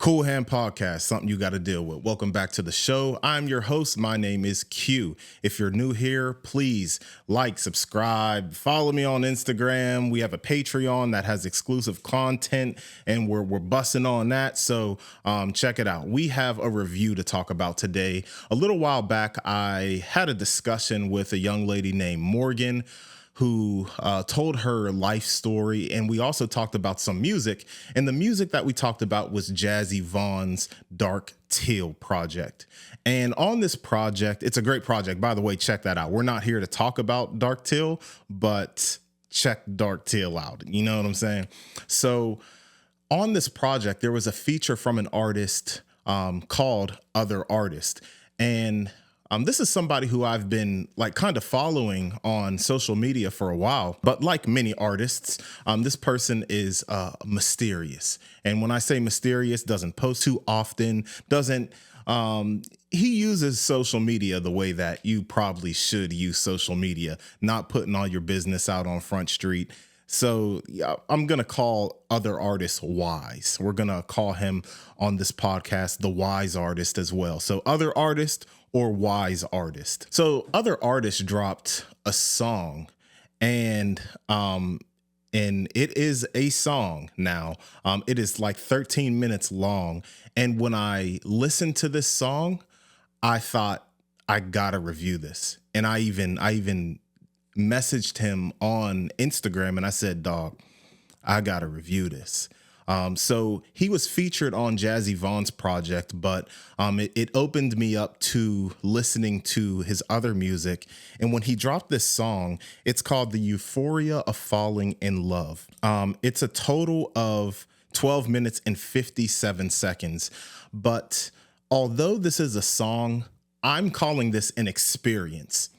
Cool Hand Podcast, something you got to deal with. Welcome back to the show. I'm your host. My name is Q. If you're new here, please like, subscribe, follow me on Instagram. We have a Patreon that has exclusive content, and we're busting on that. So check it out. We have a review to talk about today. A little while back, I had a discussion with a young lady named Morgan, who told her life story. And we also talked about some music. And the music that we talked about was Jazzy Vaughn's Dark Teal project. And on this project, it's a great project. By the way, check that out. We're not here to talk about Dark Teal, but check Dark Teal out. You know what I'm saying? So on this project, there was a feature from an artist called OthrArtist. And this is somebody who I've been kind of following on social media for a while, but like many artists, this person is mysterious. And when I say mysterious, doesn't post too often, he uses social media the way that you probably should use social media, not putting all your business out on Front Street. So yeah, I'm going to call OthrArtist wise. We're going to call him on this podcast the wise artist as well. So OthrArtist or wise artist. So OthrArtist dropped a song, and it is a song now. It is like 13 minutes long. And when I listened to this song, I thought I gotta review this. And I even messaged him on Instagram and I said, dog, I gotta review this. So he was featured on Jazzy Vaughn's project, but it opened me up to listening to his other music. And when he dropped this song, it's called the Euphoria of Falling in Love. It's a total of 12 minutes and 57 seconds. But although this is a song, I'm calling this an experience.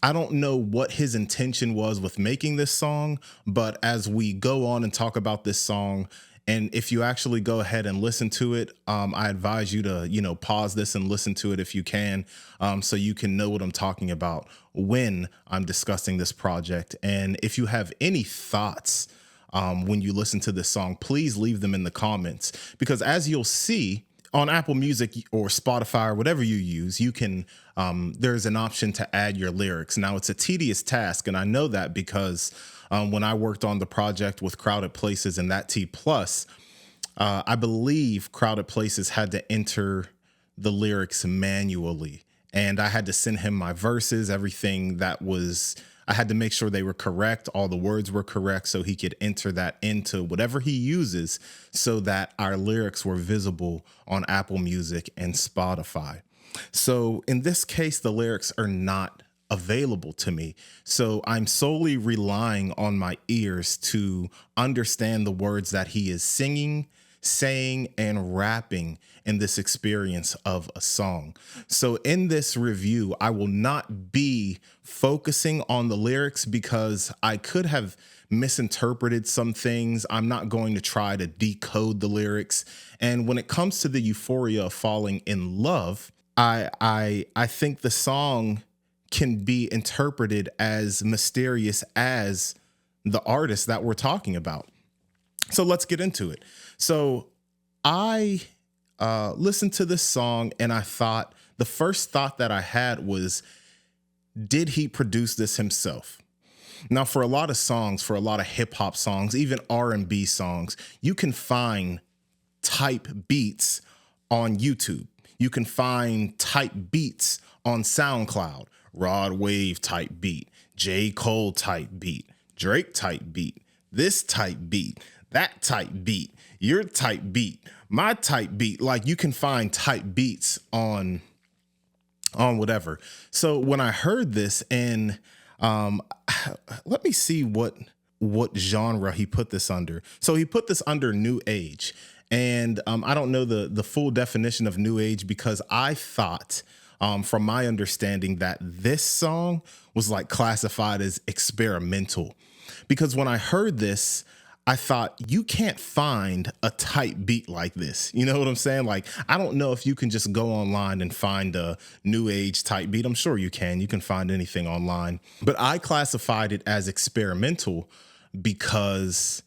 I don't know what his intention was with making this song, but as we go on and talk about this song, and if you actually go ahead and listen to it, I advise you to, pause this and listen to it if you can, so you can know what I'm talking about when I'm discussing this project. And if you have any thoughts when you listen to this song, please leave them in the comments, because as you'll see on Apple Music or Spotify or whatever you use, you can there's an option to add your lyrics. Now, it's a tedious task, and I know that because when I worked on the project with Crowded Places and That T Plus, I believe Crowded Places had to enter the lyrics manually, and I had to send him my verses, everything I had to make sure they were correct. All the words were correct so he could enter that into whatever he uses so that our lyrics were visible on Apple Music and Spotify. So in this case, the lyrics are not available to me. So I'm solely relying on my ears to understand the words that he is singing, saying, and rapping in this experience of a song. So in this review, I will not be focusing on the lyrics because I could have misinterpreted some things. I'm not going to try to decode the lyrics. And when it comes to the euphoria of falling in love, I think the song can be interpreted as mysterious as the artist that we're talking about. So let's get into it. So I listened to this song and I thought, the first thought that I had was, did he produce this himself? Now, for a lot of songs, for a lot of hip hop songs, even R&B songs, you can find type beats on YouTube. You can find type beats on SoundCloud, Rod Wave type beat, J. Cole type beat, Drake type beat, this type beat, that type beat, your type beat, my type beat. Like, you can find type beats on whatever. So when I heard this, and let me see what genre he put this under. So he put this under new age. And I don't know the full definition of new age, because I thought, from my understanding, that this song was classified as experimental. Because when I heard this, I thought, you can't find a type beat like this. You know what I'm saying? I don't know if you can just go online and find a new age type beat. I'm sure you can. You can find anything online. But I classified it as experimental because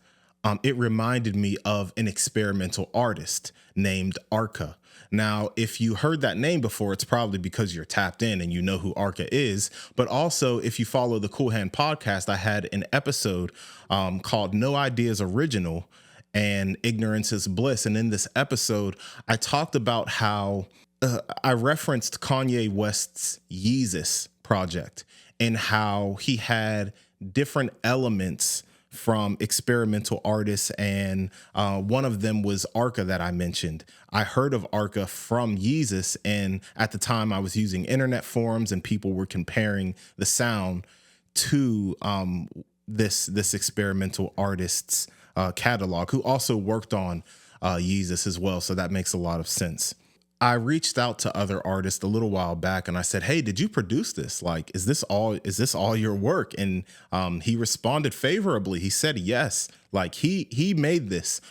it reminded me of an experimental artist named Arca. Now, if you heard that name before, it's probably because you're tapped in and you know who Arca is. But also, if you follow the Cool Hand podcast, I had an episode called No Ideas Original and Ignorance is Bliss. And in this episode, I talked about how I referenced Kanye West's Yeezus project and how he had different elements from experimental artists, and one of them was Arca that I mentioned. I heard of Arca from Yeezus, and at the time I was using internet forums, and people were comparing the sound to this experimental artist's catalog, who also worked on Yeezus as well. So that makes a lot of sense. I reached out to other artists a little while back and I said, "Hey, did you produce this? Like, is this all your work?" And he responded favorably. He said, "Yes, like he made this."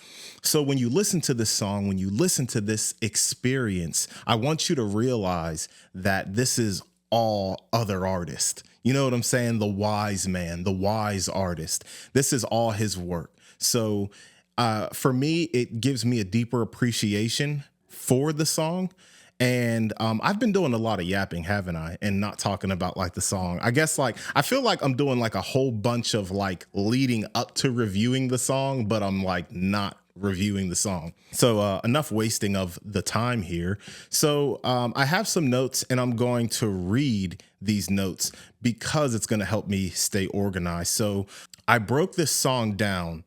So when you listen to this song, when you listen to this experience, I want you to realize that this is all OthrArtist. You know what I'm saying? The wise man, the wise artist. This is all his work. So for me, it gives me a deeper appreciation for the song. And I've been doing a lot of yapping, haven't I? And not talking about like the song. I guess like I feel like I'm doing like a whole bunch of like leading up to reviewing the song, but I'm like not reviewing the song. So enough wasting of the time here. So I have some notes and I'm going to read these notes because it's going to help me stay organized. So I broke this song down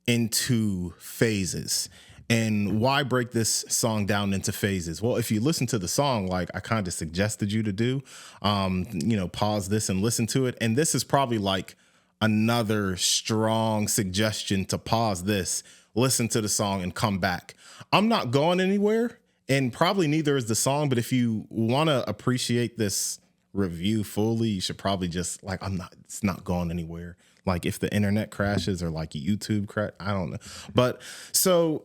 into phases. And why break this song down into phases? Well, if you listen to the song, like I kind of suggested you to do, pause this and listen to it. And this is probably like another strong suggestion to pause this, listen to the song and come back. I'm not going anywhere, and probably neither is the song. But if you want to appreciate this review fully, you should probably just it's not going anywhere. Like if the internet crashes or like YouTube crash, I don't know. But so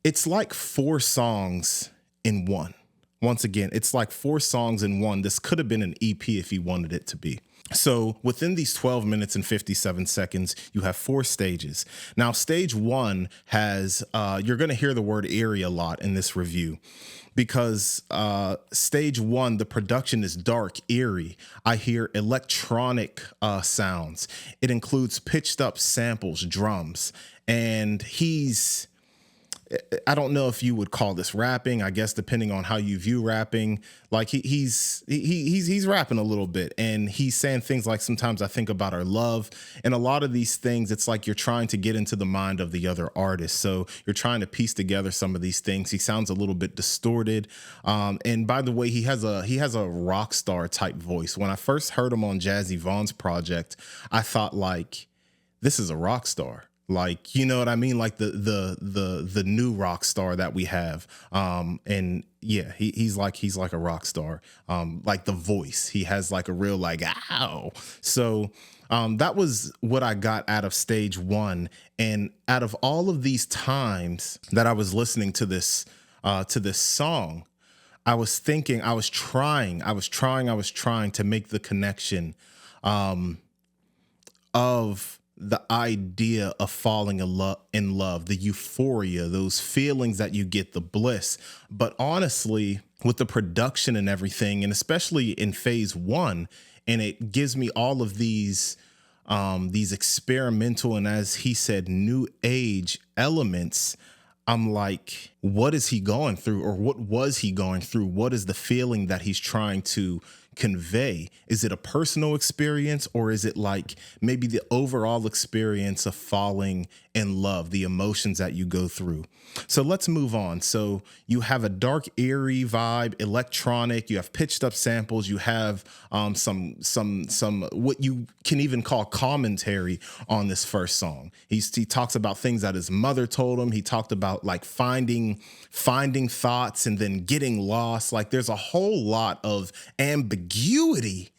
it's like 4 songs in one. Once again, it's like 4 songs in one. This could have been an EP if you wanted it to be. So within these 12 minutes and 57 seconds, you have 4 stages. Now, stage 1 has, you're going to hear the word eerie a lot in this review because stage 1, the production is dark, eerie. I hear electronic sounds. It includes pitched up samples, drums, and I don't know if you would call this rapping. I guess depending on how you view rapping, like he's rapping a little bit, and he's saying things like, "Sometimes I think about our love," and a lot of these things, it's like you're trying to get into the mind of the other artist. So you're trying to piece together some of these things. He sounds a little bit distorted, and by the way, he has a rock star type voice. When I first heard him on Jazzy Vaughn's project, I thought like, this is a rock star. Like, you know what I mean? Like the new rock star that we have. And yeah, he's like a rock star. Like the voice, he has like a real like, ow. So that was what I got out of stage 1. And out of all of these times that I was listening to this song, I was trying to make the connection of the idea of falling in love, the euphoria, those feelings that you get, the bliss. But honestly, with the production and everything, and especially in phase 1, and it gives me all of these experimental and, as he said, new age elements. I'm like, what is he going through, or what was he going through? What is the feeling that he's trying to convey? Is it a personal experience, or is it like maybe the overall experience of falling in love, the emotions that you go through? So let's move on. So you have a dark, eerie vibe, electronic, you have pitched up samples, you have some what you can even call commentary on this first song. He talks about things that his mother told him. He talked about like finding thoughts and then getting lost. Like there's a whole lot of ambiguity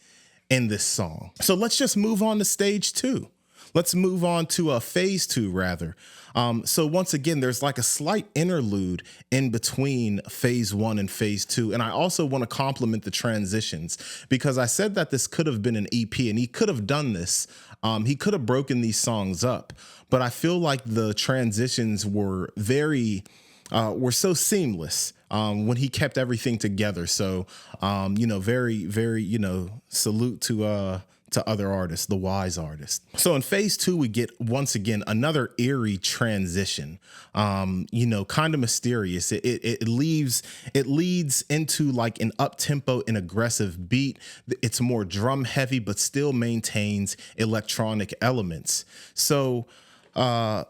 in this song. So let's just move on to stage 2. Let's move on to phase 2 rather. So once again, there's like a slight interlude in between phase 1 and phase 2. And I also want to compliment the transitions, because I said that this could have been an EP and he could have done this He could have broken these songs up, but I feel like the transitions were were so seamless when he kept everything together. So, very, very, salute to other artists, the wise artist. So in phase two, we get once again another eerie transition. Kind of mysterious. It leads into like an up tempo and aggressive beat. It's more drum heavy, but still maintains electronic elements. So, and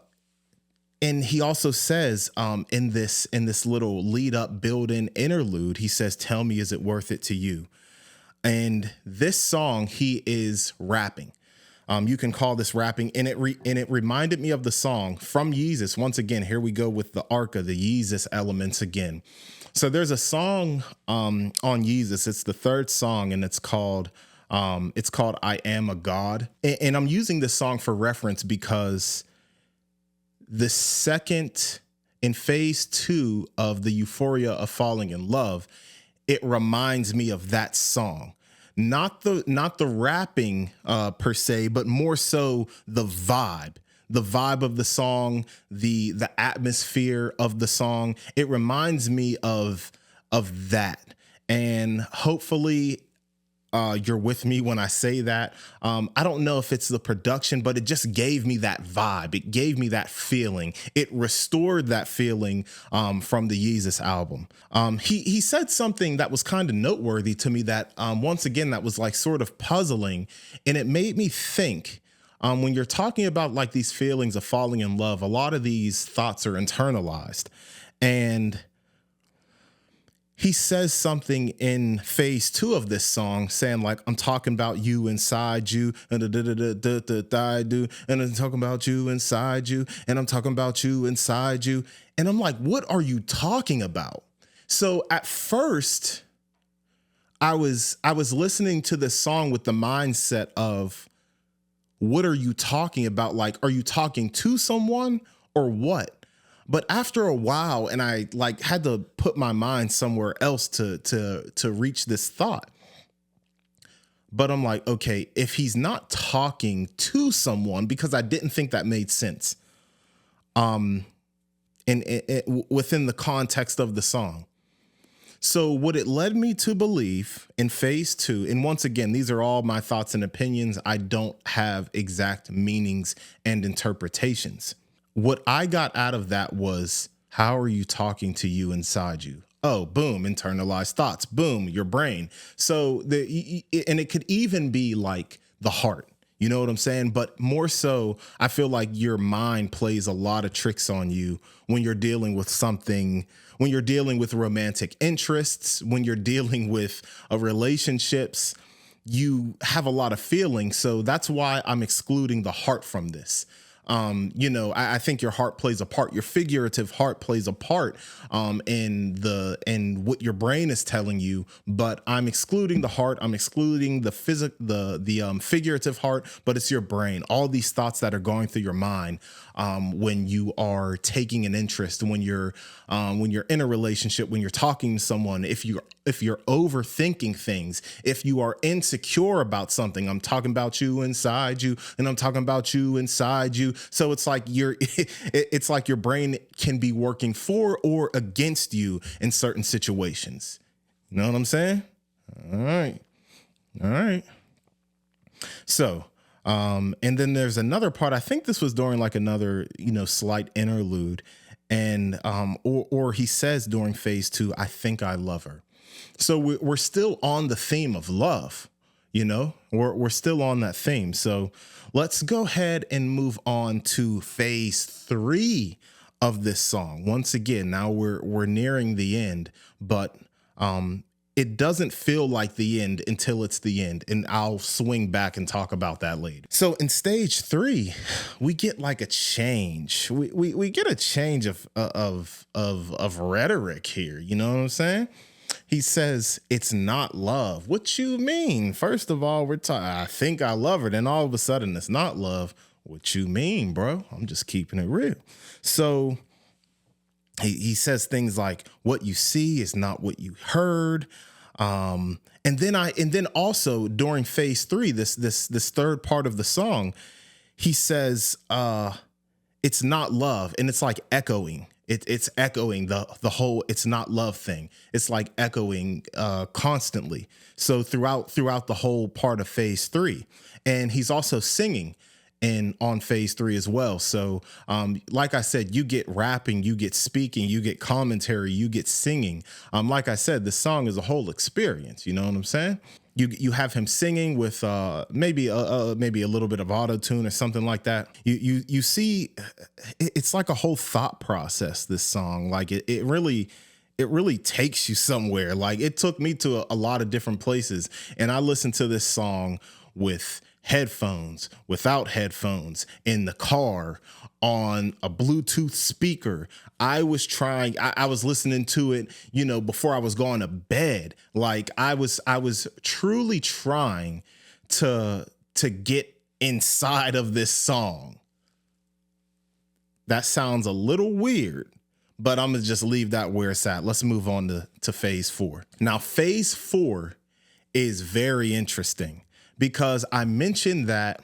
he also says in this little lead up build-in interlude, he says, "Tell me, is it worth it to you?" And this song, he is rapping. You can call this rapping, and it reminded me of the song from Yeezus. Once again, here we go with the arc of the Yeezus elements again. So there's a song on Yeezus. It's the third song, and it's called "I Am a God." And I'm using this song for reference because the second in phase two of the Euphoria of Falling in Love, it reminds me of that song. Not the rapping per se, but more so the vibe of the song, the atmosphere of the song. It reminds me of that. And hopefully you're with me when I say that. I don't know if it's the production, but it just gave me that vibe. It gave me that feeling. It restored that feeling from the Yeezus album. He said something that was kind of noteworthy to me that once again, that was like sort of puzzling. And it made me think, when you're talking about like these feelings of falling in love, a lot of these thoughts are internalized. And he says something in phase two of this song saying like, "I'm talking about you inside you, and I do, and I'm talking about you inside you, and I'm talking about you inside you." And I'm like, what are you talking about? So at first I was listening to this song with the mindset of, what are you talking about? Like, are you talking to someone or what? But after a while, and I like had to put my mind somewhere else to reach this thought. But I'm like, okay, if he's not talking to someone, because I didn't think that made sense, and within the context of the song. So what it led me to believe in phase two, and once again, these are all my thoughts and opinions. I don't have exact meanings and interpretations. What I got out of that was, how are you talking to you inside you? Oh, boom, internalized thoughts. Boom, your brain. So and it could even be like the heart. You know what I'm saying? But more so, I feel like your mind plays a lot of tricks on you when you're dealing with something, when you're dealing with romantic interests, when you're dealing with relationships. You have a lot of feelings. So that's why I'm excluding the heart from this. I think your heart plays a part. Your figurative heart plays a part in what your brain is telling you. But I'm excluding the heart. I'm excluding the figurative heart. But it's your brain. All these thoughts that are going through your mind when you are taking an interest, when you're in a relationship, when you're talking to someone, if you're overthinking things, if you are insecure about something. I'm talking about you inside you, and I'm talking about you inside you. So it's like it's like your brain can be working for or against you in certain situations. You know what I'm saying? All right. So, and then there's another part. I think this was during like another, slight interlude. And, or he says during phase two, "I think I love her." So we're still on the theme of love, we're still on that theme. So let's go ahead and move on to phase three of this song. Once again, now we're nearing the end, but it doesn't feel like the end until it's the end. And I'll swing back and talk about that later. So in stage three, we get like a change. We get a change of rhetoric here. You know what I'm saying? He says, "It's not love." What you mean? First of all, we're talking, "I think I love her." Then all of a sudden it's not love. What you mean, bro? I'm just keeping it real. So he says things like, "What you see is not what you heard." And then also during phase 3, this third part of the song, he says, it's not love, and it's like echoing. It's echoing the whole "it's not love" thing. It's like echoing constantly. So throughout the whole part of phase 3, and he's also singing on phase 3 as well. So like I said, you get rapping, you get speaking, you get commentary, you get singing. Like I said, the song is a whole experience. You know what I'm saying? You have him singing with maybe a little bit of auto tune or something like that. You see, it's like a whole thought process. This song, like it really takes you somewhere. Like it took me to a lot of different places, and I listened to this song with headphones, without headphones, in the car, on a Bluetooth speaker. I was listening to it, before I was going to bed. Like I was truly trying to get inside of this song. That sounds a little weird, but I'm gonna just leave that where it's at. Let's move on to phase 4. Now, phase 4 is very interesting because I mentioned that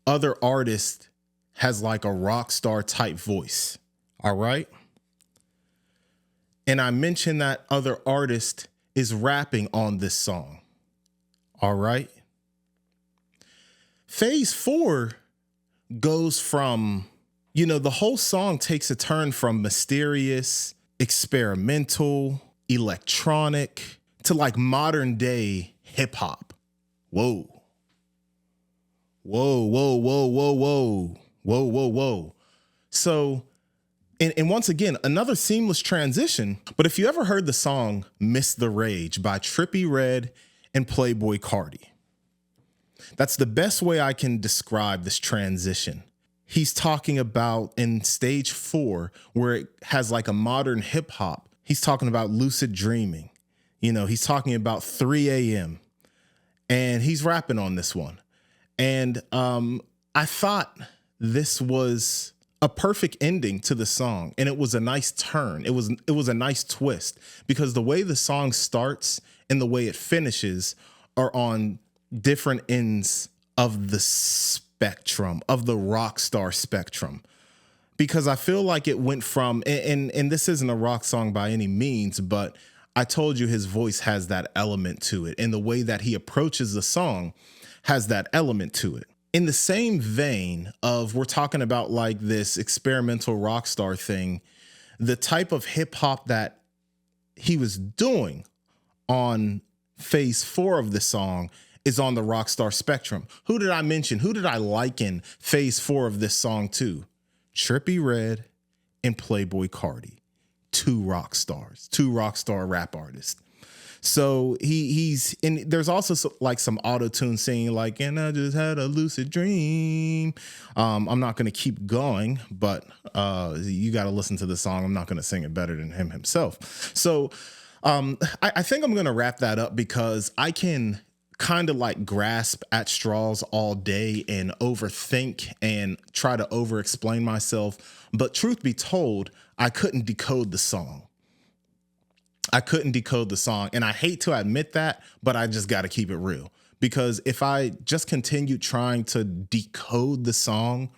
OthrArtist has like a rock star type voice. All right. And I mentioned that OthrArtist is rapping on this song. All right. Phase 4 goes from, the whole song takes a turn from mysterious, experimental, electronic to like modern day hip hop. Whoa. Whoa, whoa, whoa, whoa, whoa, whoa, whoa, whoa. So, and once again, another seamless transition. But if you ever heard the song Miss the Rage by Trippie Redd and Playboi Carti, that's the best way I can describe this transition. He's talking about in stage 4, where it has like a modern hip hop. He's talking about lucid dreaming. He's talking about 3 a.m. and he's rapping on this one. And I thought this was a perfect ending to the song, and it was a nice turn. It was a nice twist, because the way the song starts and the way it finishes are on different ends of the spectrum, of the rock star spectrum. Because I feel like it went from, and this isn't a rock song by any means, but I told you his voice has that element to it, and the way that he approaches the song has that element to it. In the same vein of, we're talking about like this experimental rock star thing, the type of hip hop that he was doing on phase 4 of the song is on the rock star spectrum. Who did I mention? Who did I liken phase 4 of this song to? Trippie Redd and Playboi Carti, two rock star rap artists. So he's, and there's also like some auto-tune singing, like, and I just had a lucid dream. I'm not going to keep going, but you got to listen to the song. I'm not going to sing it better than him himself. So I think I'm going to wrap that up, because I can kind of like grasp at straws all day and overthink and try to over explain myself. But truth be told, I couldn't decode the song. And I hate to admit that, but I just got to keep it real, because if I just continued trying to decode the song,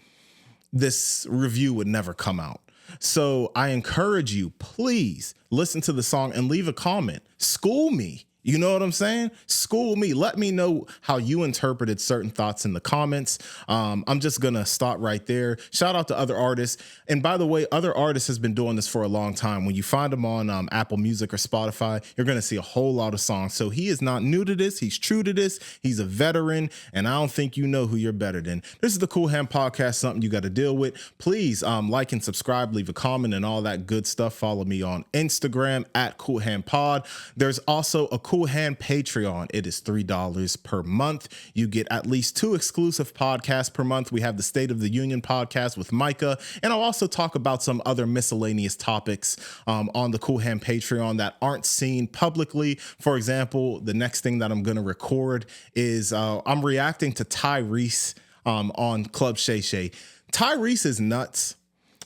this review would never come out. So I encourage you, please listen to the song and leave a comment. School me. You know what I'm saying? School me. Let me know how you interpreted certain thoughts in the comments. I'm just going to stop right there. Shout out to OthrArtist. And by the way, OthrArtist has been doing this for a long time. When you find him on Apple Music or Spotify, you're going to see a whole lot of songs. So he is not new to this. He's true to this. He's a veteran. And I don't think you know who you're better than. This is the Cool Hand Podcast, something you got to deal with. Please like and subscribe, leave a comment and all that good stuff. Follow me on Instagram at Cool Hand Pod. There's also a Cool Hand Patreon. It is $3 per month. You get at least 2 exclusive podcasts per month. We have the State of the Union podcast with Micah, and I'll also talk about some other miscellaneous topics on the Cool Hand Patreon that aren't seen publicly. For example, the next thing that I'm going to record is I'm reacting to Tyrese on Club Shay Shay. Tyrese is nuts,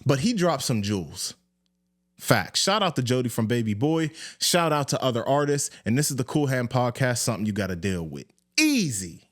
but he dropped some jewels. Facts. Shout out to Jody from Baby Boy. Shout out to other artists. And this is the Cool Hand Podcast, something you got to deal with. Easy.